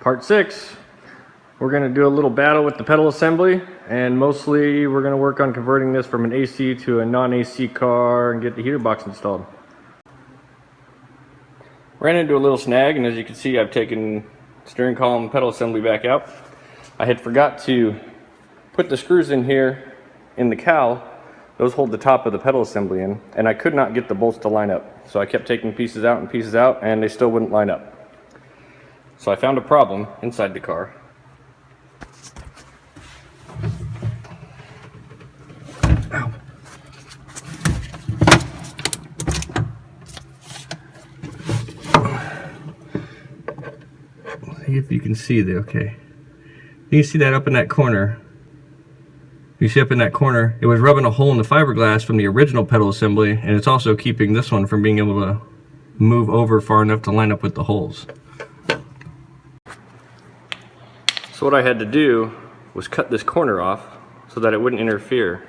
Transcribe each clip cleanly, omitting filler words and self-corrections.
Part 6. We're going to do a little battle with the pedal assembly, and mostly we're going to work on converting this from an AC to a non-AC car and get the heater box installed. Ran into a little snag, and as you can see, I've taken steering column pedal assembly back out. I had forgot to put the screws in here in the cowl. Those hold the top of the pedal assembly in, and I could not get the bolts to line up. So I kept taking pieces out, and they still wouldn't line up. So I found a problem inside the car. Ow. See if you can see the, okay. You can see that up in that corner. You see up in that corner, it was rubbing a hole in the fiberglass from the original pedal assembly, and it's also keeping this one from being able to move over far enough to line up with the holes. So what I had to do was cut this corner off so that it wouldn't interfere.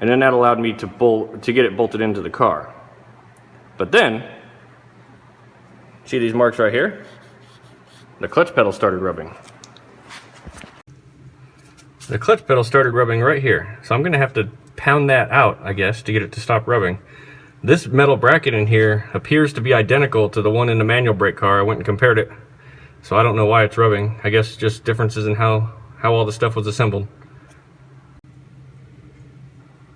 And then that allowed me to get it bolted into the car. But then, see these marks right here? The clutch pedal started rubbing. The clutch pedal started rubbing right here. So I'm gonna have to pound that out, I guess, to get it to stop rubbing. This metal bracket in here appears to be identical to the one in the manual brake car. I went and compared it. So I don't know why it's rubbing. I guess just differences in how all the stuff was assembled.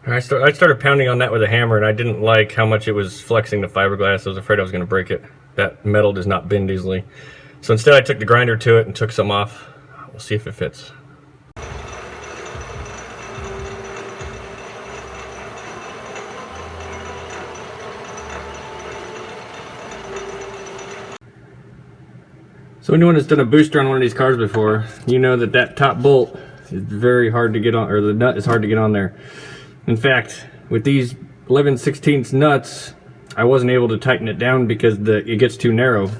I started pounding on that with a hammer, and I didn't like how much it was flexing the fiberglass. I was afraid I was going to break it. That metal does not bend easily. So instead I took the grinder to it and took some off. We'll see if it fits. So anyone that's done a booster on one of these cars before, you know that that top bolt is very hard to get on, or the nut is hard to get on there. In fact, with these 11/16 nuts, I wasn't able to tighten it down because it gets too narrow.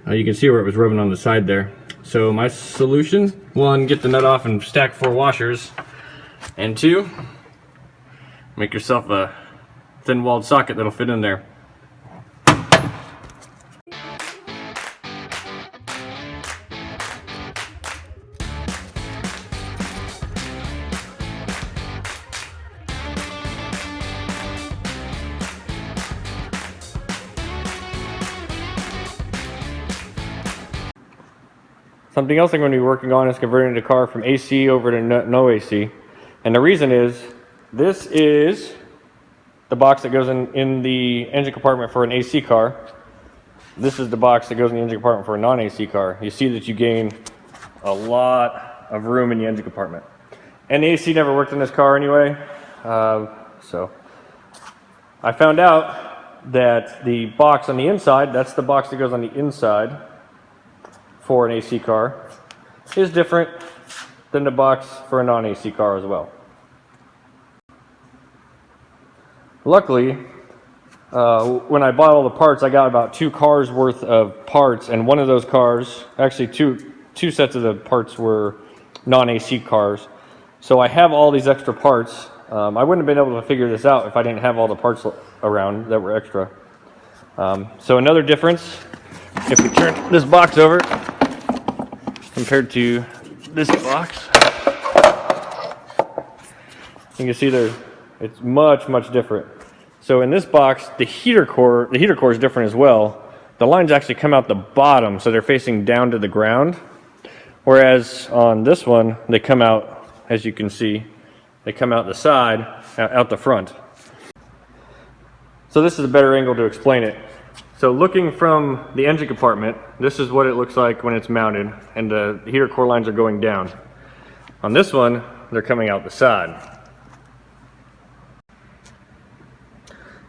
You can see where it was rubbing on the side there. So my solution, 1, get the nut off and stack 4 washers, and 2, make yourself a thin-walled socket that'll fit in there. Something else I'm going to be working on is converting the car from AC over to no AC. And the reason is, this is the box that goes in the engine compartment for an AC car. This is the box that goes in the engine compartment for a non-AC car. You see that you gain a lot of room in the engine compartment. And the AC never worked in this car anyway. So I found out that the box on the inside, that's the box that goes on the inside for an AC car, is different than the box for a non-AC car as well. Luckily, when I bought all the parts, I got about 2 cars worth of parts, and one of those cars, actually two sets of the parts were non-AC cars. So I have all these extra parts. I wouldn't have been able to figure this out if I didn't have all the parts around that were extra. So another difference, if we turn this box over compared to this box, you can see it's much different. So in this box, the heater core is different as well. The lines actually come out the bottom, so they're facing down to the ground. Whereas on this one, they come out, as you can see, they come out the side, out the front. So this is a better angle to explain it. So looking from the engine compartment, this is what it looks like when it's mounted, and the heater core lines are going down. On this one, they're coming out the side.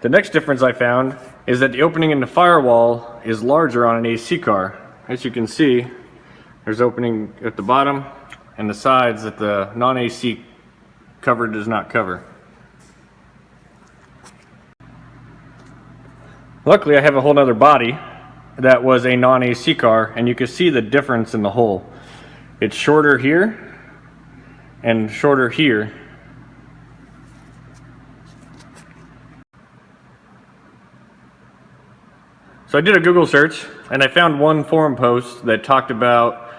The next difference I found is that the opening in the firewall is larger on an AC car. As you can see, there's opening at the bottom and the sides that the non-AC cover does not cover. Luckily, I have a whole other body that was a non-AC car, and you can see the difference in the hole. It's shorter here and shorter here. So I did a Google search and I found one forum post that talked about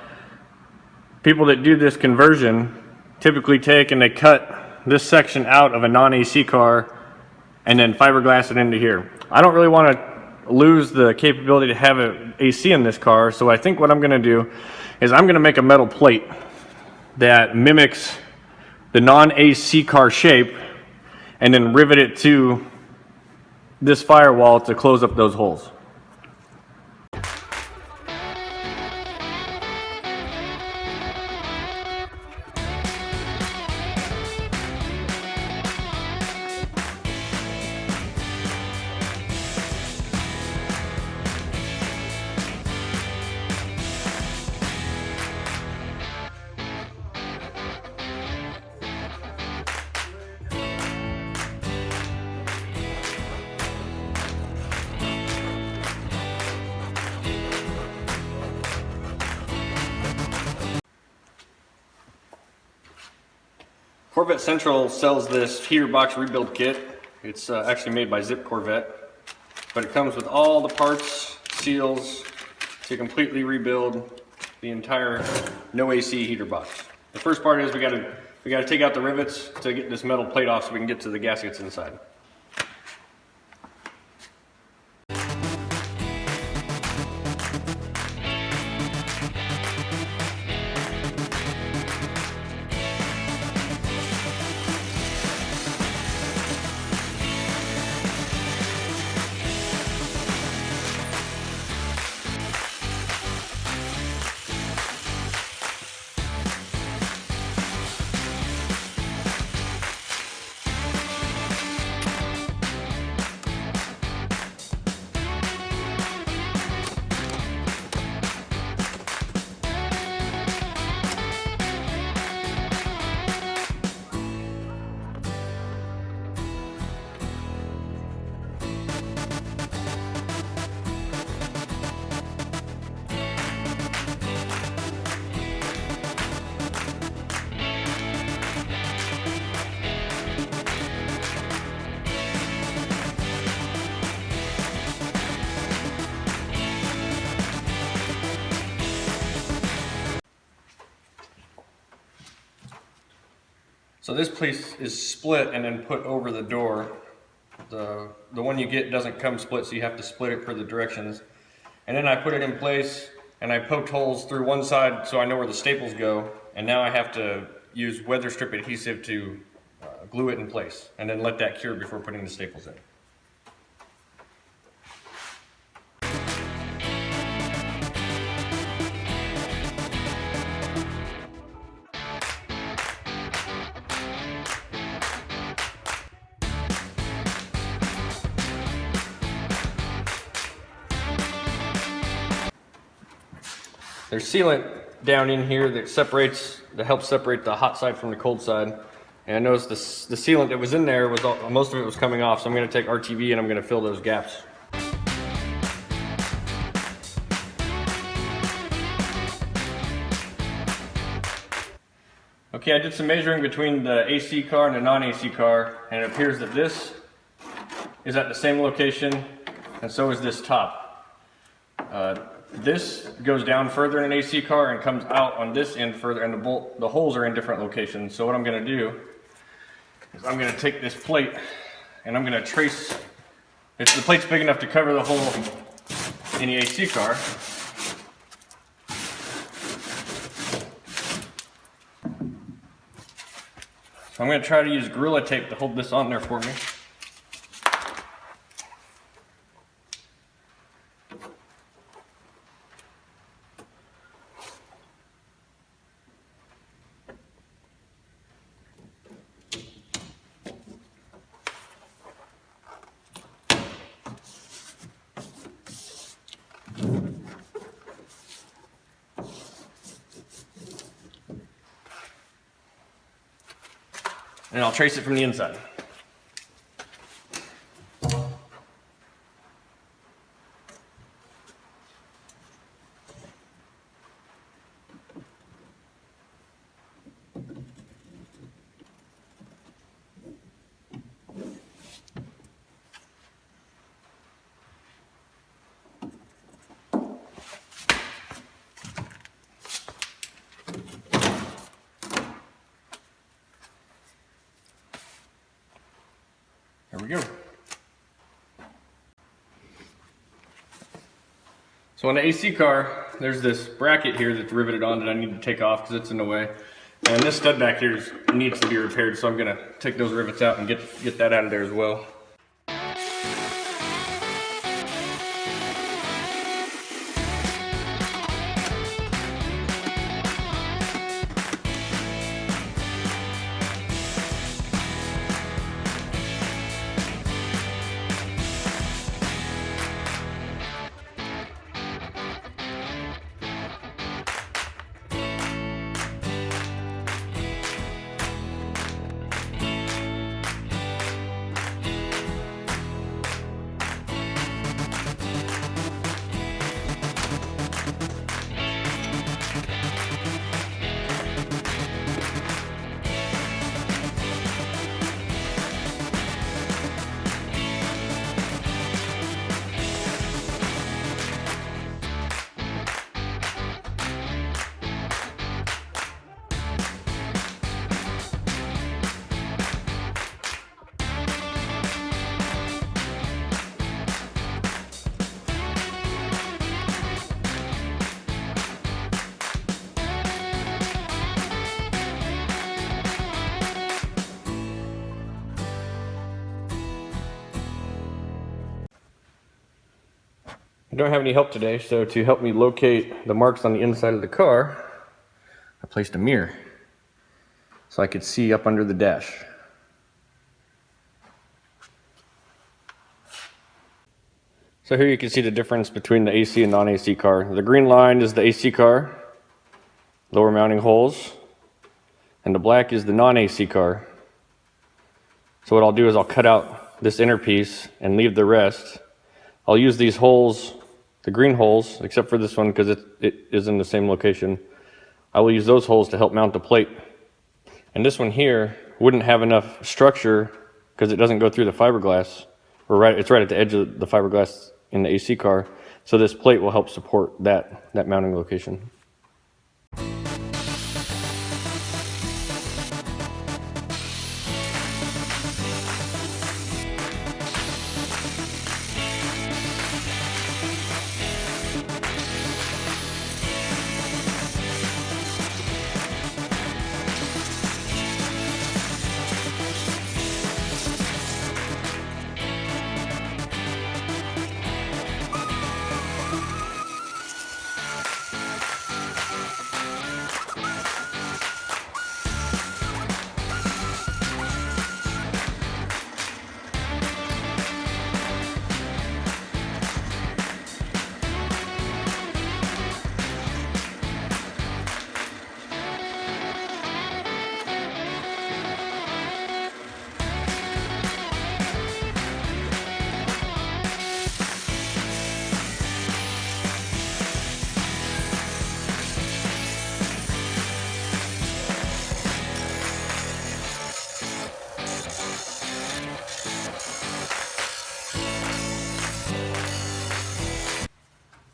people that do this conversion typically take and they cut this section out of a non-AC car and then fiberglass it into here. I don't really want to lose the capability to have an AC in this car, so I think what I'm going to do is I'm going to make a metal plate that mimics the non-AC car shape and then rivet it to this firewall to close up those holes. Corvette Central sells this heater box rebuild kit. It's actually made by Zip Corvette, but it comes with all the parts, seals, to completely rebuild the entire no AC heater box. The first part is we gotta take out the rivets to get this metal plate off so we can get to the gaskets inside. So this piece is split and then put over the door. The one you get doesn't come split, so you have to split it per the directions. And then I put it in place and I poked holes through one side so I know where the staples go. And now I have to use weather strip adhesive to glue it in place and then let that cure before putting the staples in. There's sealant down in here that helps separate the hot side from the cold side. And I noticed the sealant that was in there most of it was coming off, so I'm going to take RTV and I'm going to fill those gaps. Okay, I did some measuring between the AC car and the non-AC car, and it appears that this is at the same location, and so is this top. This goes down further in an AC car and comes out on this end further, and the holes are in different locations. So what I'm going to do is I'm going to take this plate and I'm going to trace. The plate's big enough to cover the hole in the AC car. So I'm going to try to use Gorilla Tape to hold this on there for me. And I'll trace it from the inside. So on the AC car, there's this bracket here that's riveted on that I need to take off because it's in the way. And this stud back here needs to be repaired, so I'm gonna take those rivets out and get that out of there as well. I don't have any help today, so to help me locate the marks on the inside of the car, I placed a mirror so I could see up under the dash. So here you can see the difference between the AC and non-AC car. The green line is the AC car, lower mounting holes, and the black is the non-AC car. So what I'll do is I'll cut out this inner piece and leave the rest. I'll use these holes, the green holes, except for this one because it is in the same location. I will use those holes to help mount the plate. And this one here wouldn't have enough structure because it doesn't go through the fiberglass. It's right at the edge of the fiberglass in the AC car. So this plate will help support that mounting location.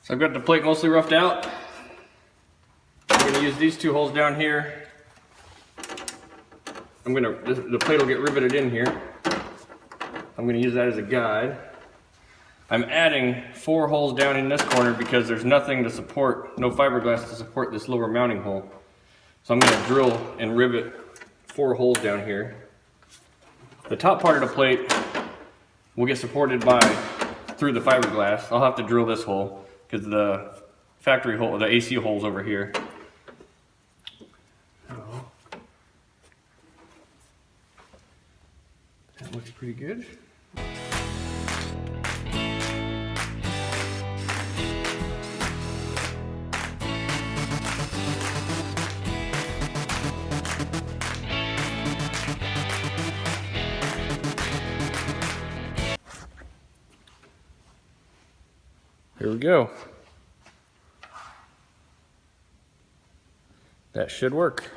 So I've got the plate mostly roughed out. I'm going to use these two holes down here. The plate will get riveted in here. I'm going to use that as a guide. I'm adding 4 holes down in this corner because there's nothing to support, no fiberglass to support this lower mounting hole. So I'm going to drill and rivet 4 holes down here. The top part of the plate will get supported through the fiberglass. I'll have to drill this hole because the factory hole, the AC hole's over here. That looks pretty good. Here we go. That should work.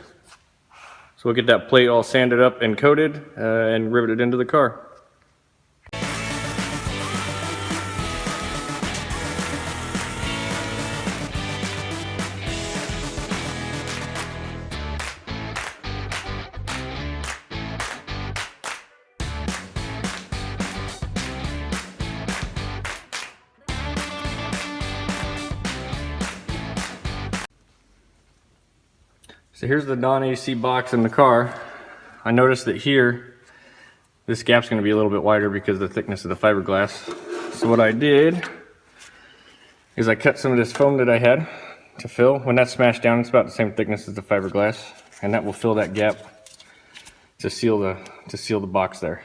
So we'll get that plate all sanded up and coated and riveted into the car. So here's the non-AC box in the car. I noticed that here, this gap's going to be a little bit wider because of the thickness of the fiberglass. So what I did is I cut some of this foam that I had to fill. When that's smashed down, it's about the same thickness as the fiberglass, and that will fill that gap to seal the box there.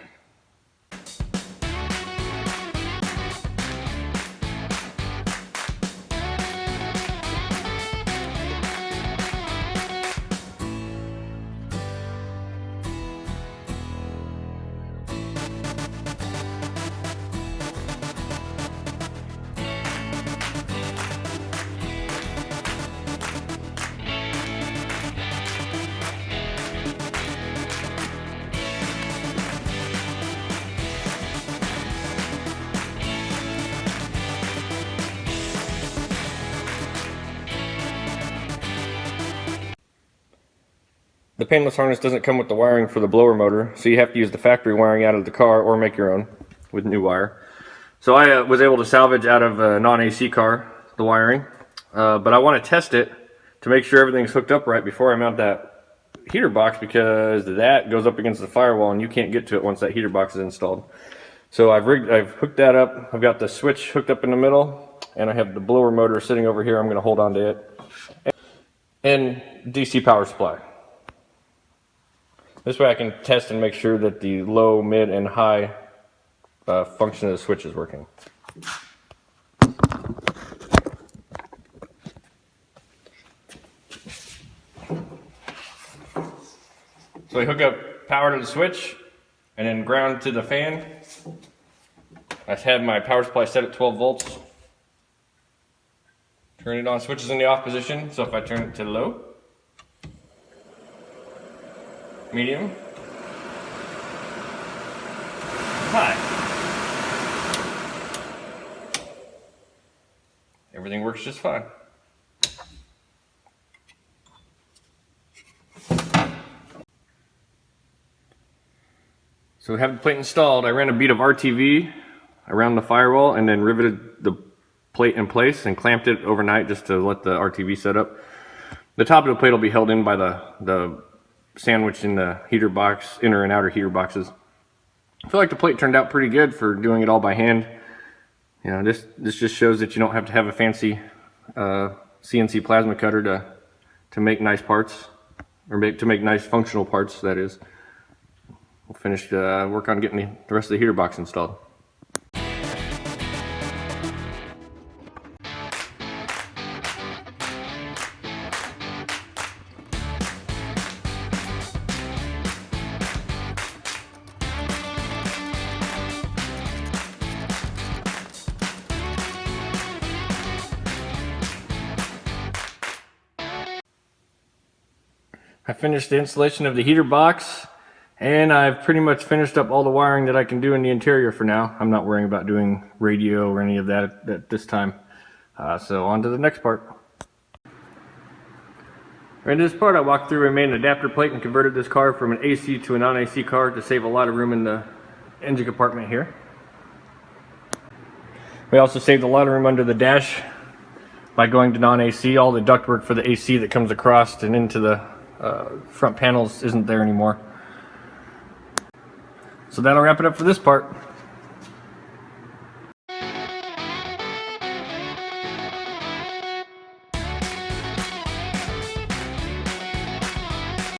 The painless harness doesn't come with the wiring for the blower motor, so you have to use the factory wiring out of the car or make your own with new wire. So I was able to salvage out of a non-AC car the wiring, but I want to test it to make sure everything's hooked up right before I mount that heater box, because that goes up against the firewall and you can't get to it once that heater box is installed. So I've hooked that up. I've got the switch hooked up in the middle, and I have the blower motor sitting over here. I'm going to hold on to it, and DC power supply. This way I can test and make sure that the low, mid, and high function of the switch is working. So I hook up power to the switch and then ground to the fan. I have my power supply set at 12 volts. Turn it on, switch is in the off position, so if I turn it to low, medium, high, everything works just fine. So we have the plate installed. I ran a bead of RTV around the firewall and then riveted the plate in place and clamped it overnight just to let the RTV set up. The top of the plate will be held in by the sandwich in the heater box, inner and outer heater boxes. I feel like the plate turned out pretty good for doing it all by hand. You know, this just shows that you don't have to have a fancy CNC plasma cutter to make nice parts, or to make nice functional parts, that is. We'll finish work on getting the rest of the heater box installed. I finished the installation of the heater box, and I've pretty much finished up all the wiring that I can do in the interior for now. I'm not worrying about doing radio or any of that at this time. So on to the next part. Right in this part, I walked through and made an adapter plate and converted this car from an AC to a non-AC car to save a lot of room in the engine compartment here. We also saved a lot of room under the dash by going to non-AC. All the ductwork for the AC that comes across and into the front panels isn't there anymore. So that'll wrap it up for this part.